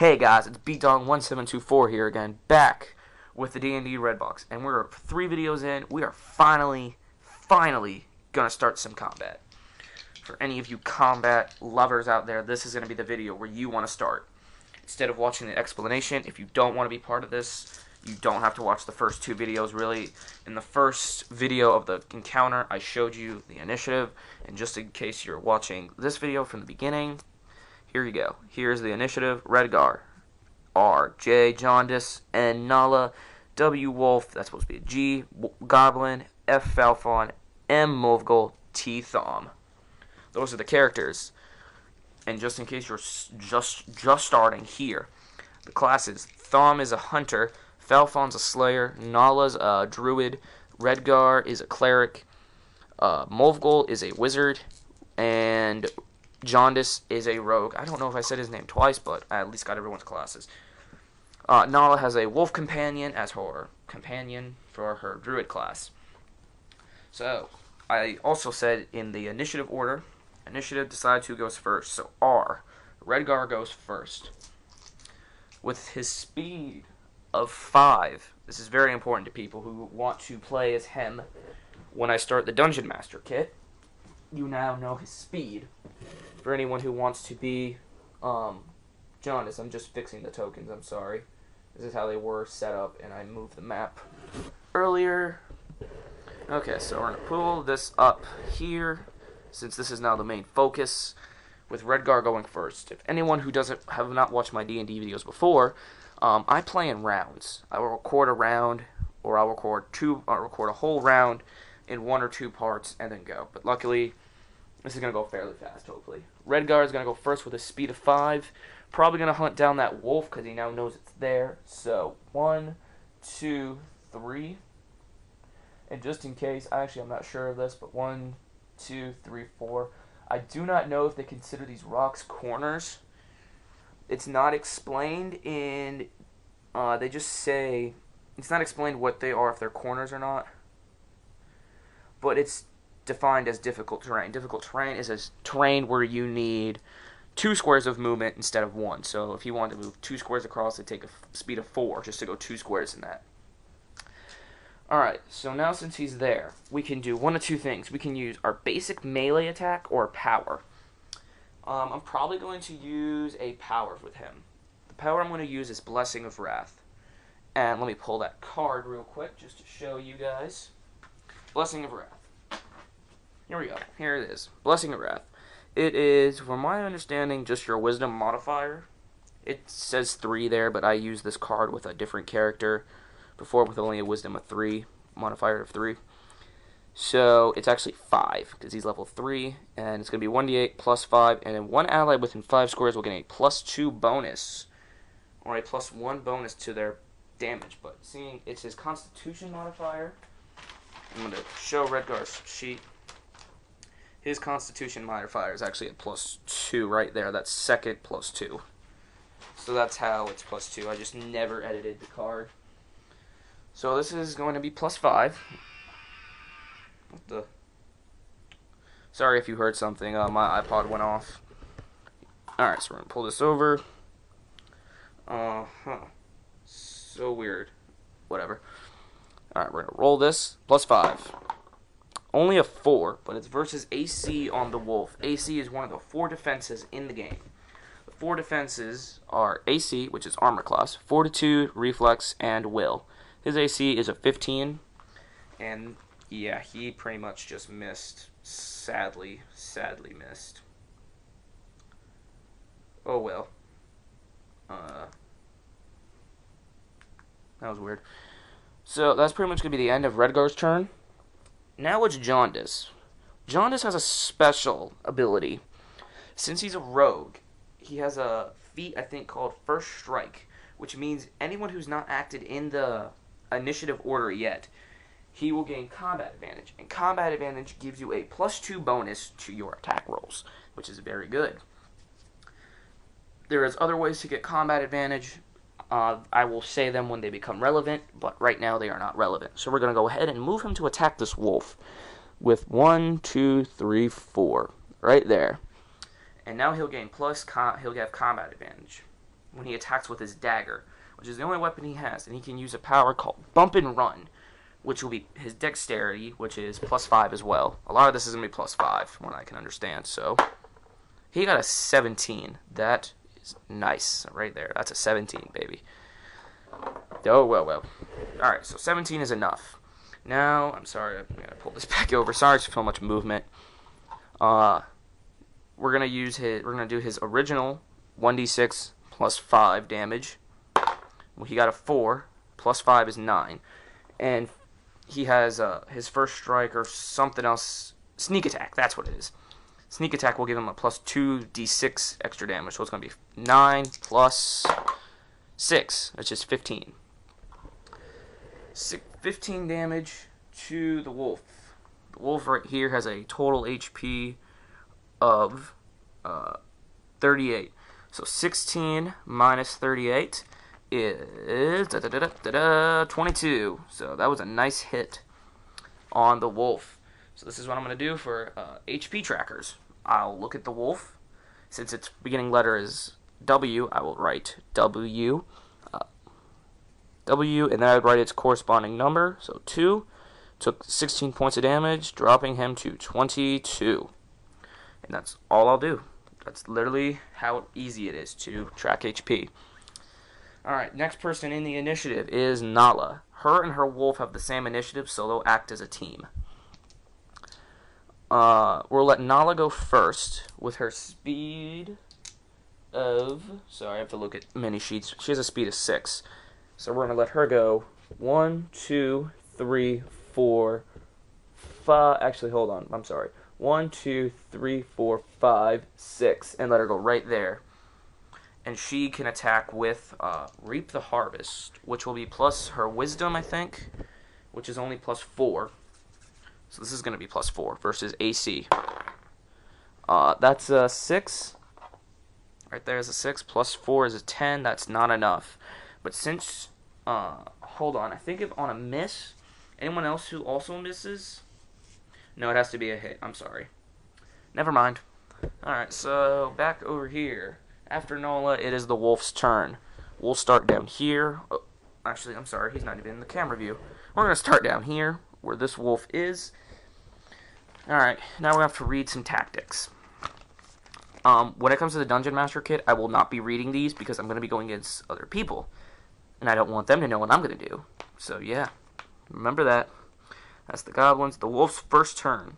Hey guys, it's BDong1724 here again, back with the D&D Red Box, and we're 3 videos in. We are finally gonna start some combat. For any of you combat lovers out there, this is gonna be the video where you want to start. Instead of watching the explanation, if you don't want to be part of this, you don't have to watch the first 2 videos, really. In the first video of the encounter, I showed you the initiative, and just in case you're watching this video from the beginning, here you go. Here's the initiative. Redgar, R, J, Jaundice, N, Nala, W, Wolf, that's supposed to be a G, Goblin, F, Falfon, M, Movgol, T, Thom. Those are the characters. And just in case you're just starting here, the classes. Thom is a hunter, Falfon's a slayer, Nala's a druid, Redgar is a cleric, Movgol is a wizard, and Jaundice is a rogue. I don't know if I said his name twice, but I at least got everyone's classes. Nala has a wolf companion as her companion for her druid class. So, I also said in the initiative order, initiative decides who goes first. So R, Redgar goes first. With his speed of 5, this is very important to people who want to play as him. When I start the Dungeon Master kit, you now know his speed. For anyone who wants to be Jaundice, I'm just fixing the tokens, I'm sorry. This is how they were set up, and I moved the map earlier. Okay, so we're going to pull this up here, since this is now the main focus, with Redgar going first. If anyone who have not watched my D&D videos before, I play in rounds. I will record a round, or I'll record a whole round in 1 or 2 parts, and then go. But luckily, this is going to go fairly fast, hopefully. Redgar is going to go first with a speed of 5. Probably going to hunt down that wolf, because he now knows it's there. So, 1, 2, 3. And just in case, I'm not sure of this, but 1, 2, 3, 4. I do not know if they consider these rocks corners. It's not explained in... they just say... It's not explained what they are, if they're corners or not. But it's defined as difficult terrain. Difficult terrain is a terrain where you need 2 squares of movement instead of 1. So if you want to move 2 squares across, it'd take a speed of 4 just to go 2 squares in that. Alright, so now since he's there, we can do one of 2 things. We can use our basic melee attack or power. I'm probably going to use a power with him. The power I'm going to use is Blessing of Wrath. And let me pull that card real quick just to show you guys. Blessing of Wrath. Here we go. Here it is. Blessing of Wrath. It is, from my understanding, just your wisdom modifier. It says 3 there, but I used this card with a different character before with only a wisdom of 3, modifier of 3. So it's actually 5, because he's level 3, and it's going to be 1d8 plus 5, and then one ally within 5 squares will get a plus 2 bonus, or a plus 1 bonus to their damage. But seeing it's his Constitution modifier, I'm going to show Redgar's sheet. His Constitution modifier is actually a plus 2 right there. That's second plus 2. So that's how it's plus 2. I just never edited the card. So this is going to be plus 5. What the? Sorry if you heard something. My iPod went off. Alright, so we're going to pull this over. So weird. Whatever. Alright, we're going to roll this. Plus 5. Only a 4, but it's versus AC on the wolf. AC is one of the 4 defenses in the game. The 4 defenses are AC, which is armor class, Fortitude, Reflex, and Will. His AC is a 15, and yeah, he pretty much just missed. Sadly missed. Oh well. That was weird. So that's pretty much going to be the end of Redgar's turn. Now it's Jaundice. Jaundice has a special ability. Since he's a rogue, he has a feat, I think, called First Strike, which means anyone who's not acted in the initiative order yet, he will gain combat advantage. And combat advantage gives you a plus 2 bonus to your attack rolls, which is very good. There is other ways to get combat advantage. I will say them when they become relevant, but right now they are not relevant. So we're going to go ahead and move him to attack this wolf with 1, 2, 3, 4, right there. And now he'll gain he'll have combat advantage. when he attacks with his dagger, which is the only weapon he has, and he can use a power called Bump and Run, which will be his dexterity, which is +5 as well. A lot of this is going to be +5, from what I can understand. So he got a 17. That is nice right there. That's a 17, baby. Oh, well. Alright, so 17 is enough. Now, I'm sorry, I'm going to pull this back over. Sorry for so much movement. We're going to do his original 1d6 +5 damage. Well, he got a 4. +5 is 9. And he has his first strike or something else. Sneak attack, that's what it is. Sneak attack will give him a +2d6 extra damage. So it's going to be 9 plus 6, which is 15. 15 damage to the wolf. The wolf right here has a total HP of 38. So 16 minus 38 is 22. So that was a nice hit on the wolf. So this is what I'm going to do for HP trackers. I'll look at the wolf. Since its beginning letter is W, I will write W. W, and then I would write its corresponding number. So 2. Took 16 points of damage, dropping him to 22. And that's all I'll do. That's literally how easy it is to track HP. Alright, next person in the initiative is Nala. Her and her wolf have the same initiative, so they'll act as a team. We'll let Nala go first with her speed of... Sorry, I have to look at mini sheets. She has a speed of 6. So we're going to let her go 1, 2, 3, 4, 5... Actually, hold on. I'm sorry. 1, 2, 3, 4, 5, 6. And let her go right there. And she can attack with Reap the Harvest, which will be plus her Wisdom, I think, which is only +4. So this is going to be +4 versus AC. That's a 6. Right there is a 6. +4 is a 10. That's not enough. But since, hold on, I think if on a miss, anyone else who also misses, no, it has to be a hit. I'm sorry. Never mind. Alright, so back over here. After Nola, it is the wolf's turn. We'll start down here. Oh, actually, I'm sorry, he's not even in the camera view. We're going to start down here, where this wolf is. Alright, now we have to read some tactics. When it comes to the Dungeon Master Kit, I will not be reading these because I'm going to be going against other people. And I don't want them to know what I'm going to do. So, yeah. Remember that. That's the goblins. The wolf's first turn.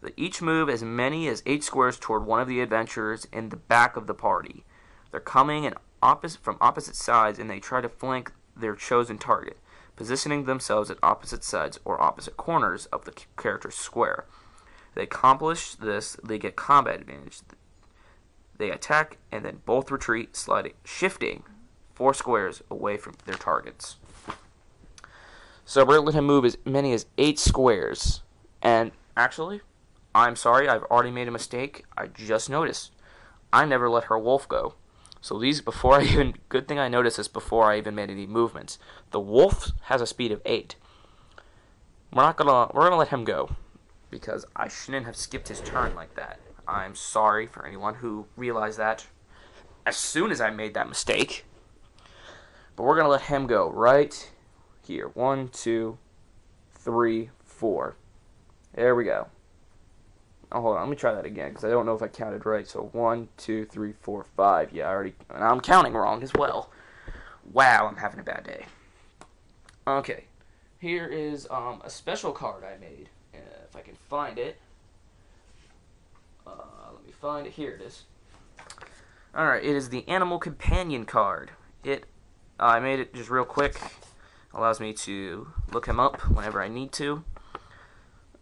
They each move as many as 8 squares toward one of the adventurers in the back of the party. They're coming from opposite sides, and they try to flank their chosen target, positioning themselves at opposite sides or opposite corners of the character's square. They accomplish this, they get combat advantage. They attack, and then both retreat, shifting 4 squares away from their targets. So we're going to let him move as many as 8 squares. And actually, I'm sorry, I've already made a mistake. I just noticed. I never let her wolf go. So good thing I noticed this before I even made any movements. The wolf has a speed of 8. We're gonna let him go, because I shouldn't have skipped his turn like that. I'm sorry for anyone who realized that as soon as I made that mistake. But we're gonna let him go right here. 1, 2, 3, 4. There we go. Oh, hold on. Let me try that again, because I don't know if I counted right. So 1, 2, 3, 4, 5. Yeah, and I'm counting wrong as well. Wow, I'm having a bad day. Okay. Here is a special card I made. If I can find it. Let me find it. Here it is. Alright, it is the Animal Companion card. I made it just real quick. Allows me to look him up whenever I need to.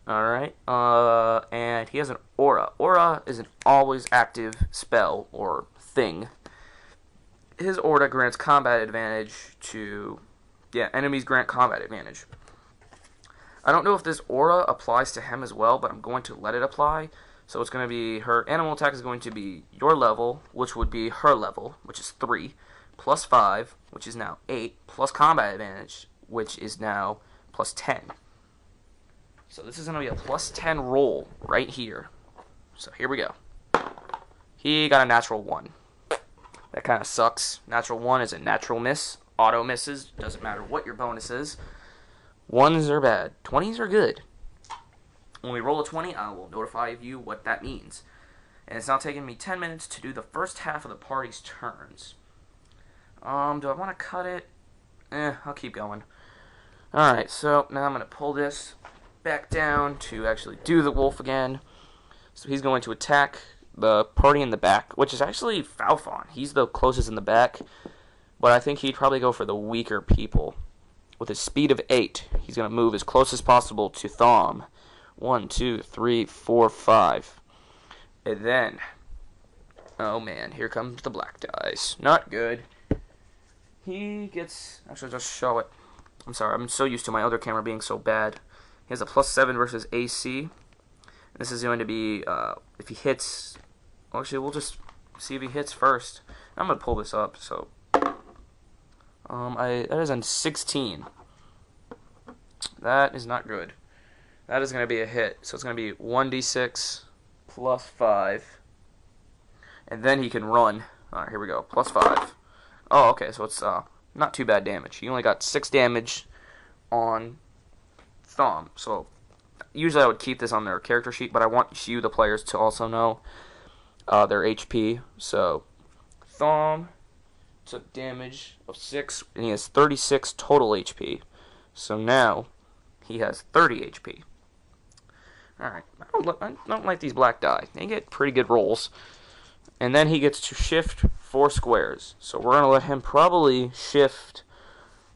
Alright, and he has an aura. Aura is an always active spell or thing. His aura grants combat advantage to... Yeah, enemies grant combat advantage. I don't know if this aura applies to him as well, but I'm going to let it apply. So it's going to be, her animal attack is going to be your level, which would be her level, which is 3, plus 5, which is now 8, plus combat advantage, which is now plus 10. So this is going to be a plus 10 roll right here. So here we go. He got a natural 1. That kind of sucks. Natural 1 is a natural miss. Auto misses. Doesn't matter what your bonus is. 1s are bad. 20s are good. When we roll a 20, I will notify you what that means. And it's now taking me 10 minutes to do the first half of the party's turns. Do I want to cut it? I'll keep going. Alright, so now I'm going to pull this back down to actually do the wolf again. So he's going to attack the party in the back, which is actually Falfon. He's the closest in the back, but I think he'd probably go for the weaker people. With his speed of 8, he's going to move as close as possible to Thom. 1, 2, 3, 4, 5. And then, oh man, here comes the black dice. Not good. He gets, actually just show it. I'm sorry, I'm so used to my other camera being so bad. He has a +7 versus AC. This is going to be, if he hits, well, actually we'll just see if he hits first. I'm going to pull this up, so, that is on 16. That is not good. That is going to be a hit, so it's going to be 1d6 +5, and then he can run. Alright, here we go, +5. Oh, okay, so it's not too bad damage. He only got 6 damage on Thom, so usually I would keep this on their character sheet, but I want you, the players, to also know their HP. So Thom took damage of 6, and he has 36 total HP. So now he has 30 HP. Alright, I don't like these black die. They get pretty good rolls. And then he gets to shift 4 squares. So we're going to let him probably shift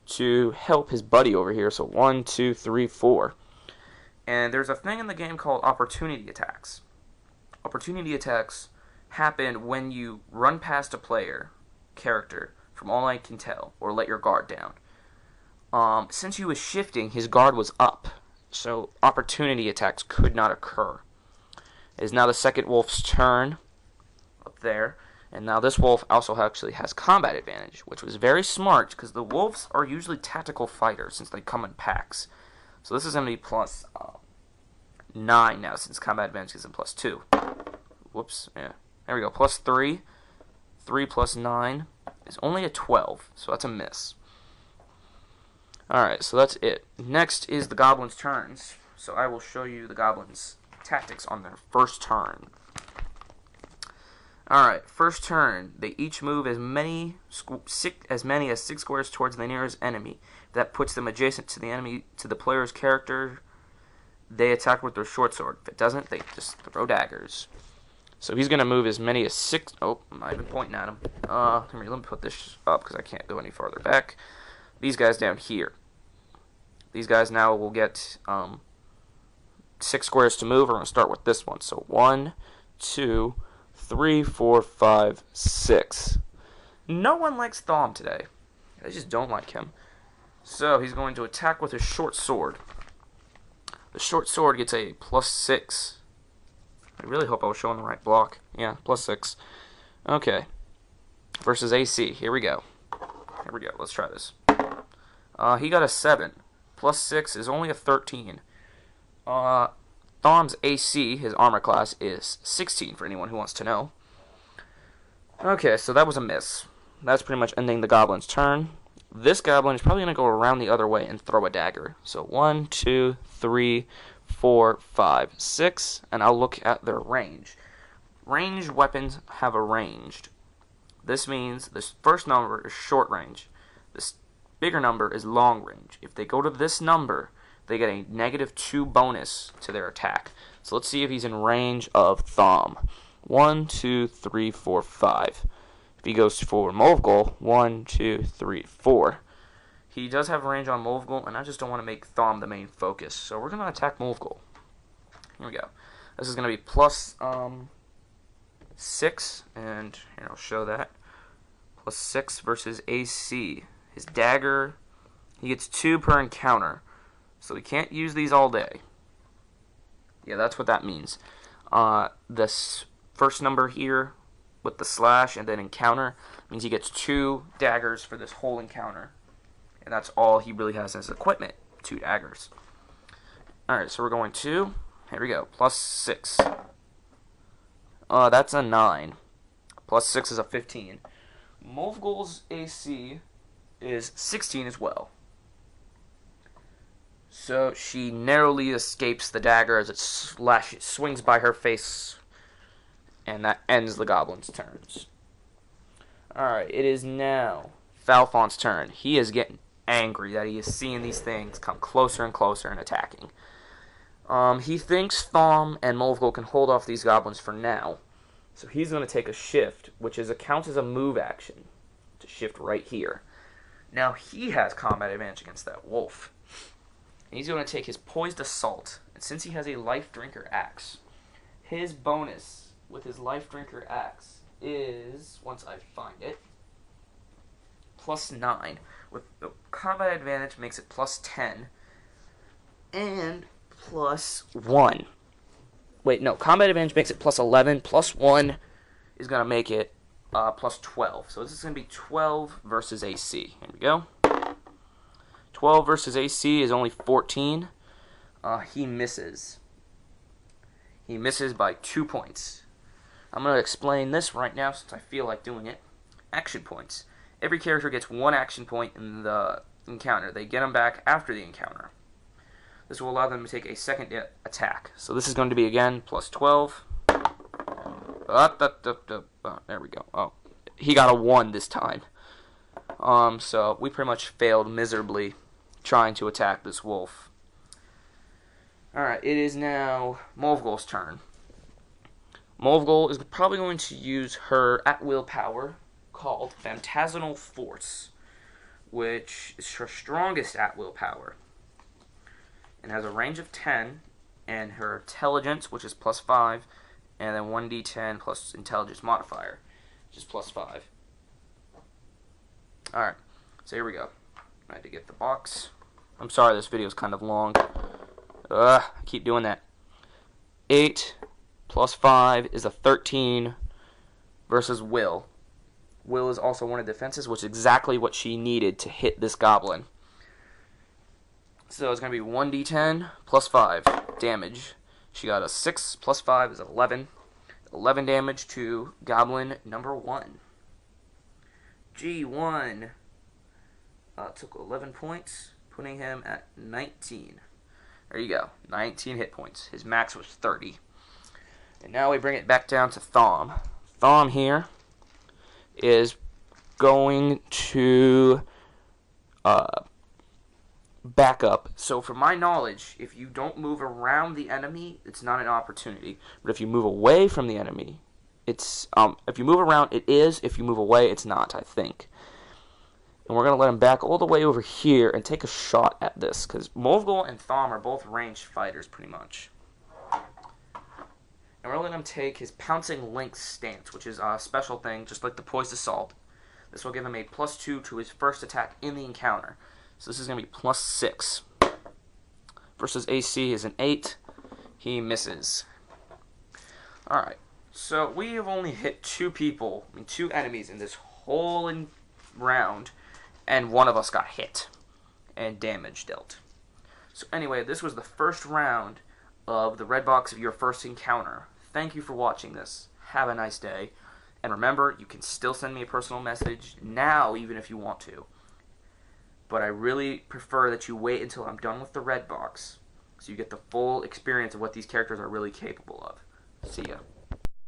to help his buddy over here. So 1, 2, 3, 4. And there's a thing in the game called opportunity attacks. Opportunity attacks happen when you run past a player, character, from all I can tell, or let your guard down. Since he was shifting, his guard was up. So opportunity attacks could not occur. It is now the second wolf's turn. Up there. And now this wolf also actually has combat advantage, which was very smart because the wolves are usually tactical fighters since they come in packs. So this is going to be +9 now since combat advantage is in +2. Whoops, yeah. There we go, +3. 3 + 9 is only a 12, so that's a miss. Alright, so that's it. Next is the goblins' turns. So I will show you the goblins' tactics on their first turn. Alright, first turn. They each move as many as 6 squares towards the nearest enemy. That puts them adjacent to the enemy, to the player's character. They attack with their short sword. If it doesn't, they just throw daggers. So he's going to move as many as 6... Oh, I'm not even pointing at him. Let me put this up because I can't go any farther back. These guys down here. These guys now will get 6 squares to move. We're going to start with this one. So 1, 2, 3, 4, 5, 6. No one likes Thom today. I just don't like him. So he's going to attack with his short sword. The short sword gets a +6. I really hope I was showing the right block. Yeah, +6. Okay. Versus AC. Here we go. Here we go. Let's try this. He got a 7. +6 is only a 13. Thom's AC, his armor class, is 16 for anyone who wants to know. Okay, so that was a miss. That's pretty much ending the goblin's turn. This goblin is probably going to go around the other way and throw a dagger. So 1, 2, 3, 4, 5, 6, and I'll look at their range. Ranged weapons have a ranged. This means this first number is short range. This bigger number is long range. If they go to this number, they get a -2 bonus to their attack. So let's see if he's in range of Thom. 1, 2, 3, 4, 5. If he goes for Movgol, 1, 2, 3, 4. He does have range on Movgol, and I just don't want to make Thom the main focus. So we're going to attack Movgol. Here we go. This is going to be +6, and here I'll show that. +6 versus AC. His dagger, he gets 2 per encounter. So we can't use these all day. Yeah, that's what that means. This first number here with the slash and then encounter means he gets 2 daggers for this whole encounter. And that's all he really has as equipment, 2 daggers. Alright, so we're going to, here we go, +6. That's a 9. +6 is a 15. Movgol's AC is 16 as well. So she narrowly escapes the dagger as it swings by her face, and that ends the goblin's turns. Alright, it is now Falfon's turn. He is getting angry that he is seeing these things come closer and closer and attacking. He thinks Thom and Movgol can hold off these goblins for now. So he's going to take a shift, which counts as a move action, to shift right here. Now he has combat advantage against that wolf. And he's going to take his poised assault. And since he has a life drinker axe, his bonus with his life drinker axe is, once I find it, +9. With the combat advantage makes it +10. And +1. Wait, no, combat advantage makes it +11. +1 is going to make it +12. So this is going to be 12 versus AC. Here we go. 12 versus AC is only 14. He misses. He misses by 2 points. I'm going to explain this right now since I feel like doing it. Action points. Every character gets 1 action point in the encounter. They get them back after the encounter. This will allow them to take a second attack. So this is going to be, again, +12. There we go. Oh, he got a 1 this time. So we pretty much failed miserably trying to attack this wolf. Alright, it is now Movgol's turn. Movgol is probably going to use her at-will power called Phantasmal Force, which is her strongest at-will power, and has a range of 10, and her intelligence, which is +5, and then 1d10 plus intelligence modifier, which is +5. Alright, so here we go. I had to get the box. I'm sorry this video is kind of long. I keep doing that. 8 plus 5 is a 13 versus Will. Will is also one of the defenses, which is exactly what she needed to hit this goblin. So it's going to be 1d10 plus 5 damage. She got a 6 plus 5 is 11. 11 damage to goblin number 1. G1 took 11 points, putting him at 19. There you go, 19 hit points. His max was 30. And now we bring it back down to Thom. Thom here is going to back up. So from my knowledge, if you don't move around the enemy, it's not an opportunity. But if you move away from the enemy, it's if you move around, it is. If you move away, it's not, I think. And we're going to let him back all the way over here and take a shot at this, because Movgol and Thom are both ranged fighters, pretty much. And we're going to let him take his Pouncing Lynx stance, which is a special thing, just like the Poised Assault. This will give him a +2 to his first attack in the encounter. So this is going to be +6. Versus AC is an 8. He misses. Alright, so we have only hit 2 enemies in this whole round, and one of us got hit and damage dealt. So anyway, this was the first round of the Red Box of your first encounter. Thank you for watching this. Have a nice day. And remember, you can still send me a personal message now, even if you want to. But I really prefer that you wait until I'm done with the Red Box, so you get the full experience of what these characters are really capable of. See ya.